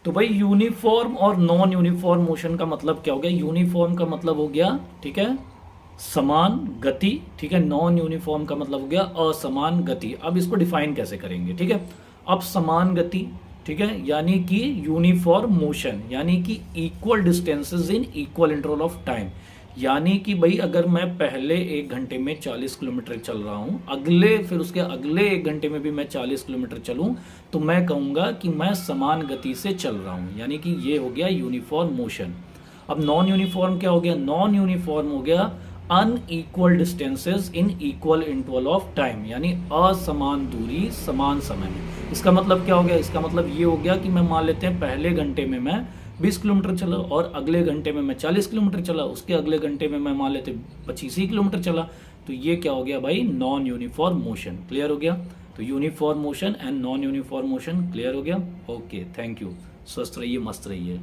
तो भाई यूनिफॉर्म और नॉन यूनिफॉर्म मोशन का मतलब क्या हो गया? यूनिफॉर्म का मतलब हो गया, ठीक है, समान गति, ठीक है। नॉन यूनिफॉर्म का मतलब हो गया असमान गति। अब इसको डिफाइन कैसे करेंगे, ठीक है। अब समान गति, ठीक है, यानी कि यूनिफॉर्म मोशन, यानी कि equal distances in equal interval of time. यानी कि भाई अगर मैं पहले 1 घंटे में 40 किलोमीटर चल रहा हूं, अगले फिर उसके अगले 1 घंटे में भी मैं 40 किलोमीटर चलूं, तो मैं कहूंगा कि मैं समान गति से चल रहा हूं, यानी कि ये हो गया यूनिफॉर्म मोशन। अब नॉन यूनिफॉर्म क्या हो गया? नॉन यूनिफॉर्म हो गया unequal distances in equal interval of time, यानी असमान दूरी समान समय में। इसका मतलब क्या हो गया? इसका मतलब ये हो गया कि मैं मान लेते हैं पहले घंटे में मैं 20 किलोमीटर चला और अगले घंटे में मैं 40 किलोमीटर चला, उसके अगले घंटे में मैं मान लेते 25 किलोमीटर चला, तो ये क्या हो गया भाई? Non uniform motion. क्लियर हो गया? तो uniform motion and non uniform motion clear हो गया। Okay, thank you. स्वस्थ रहिए, मस्त रहिए।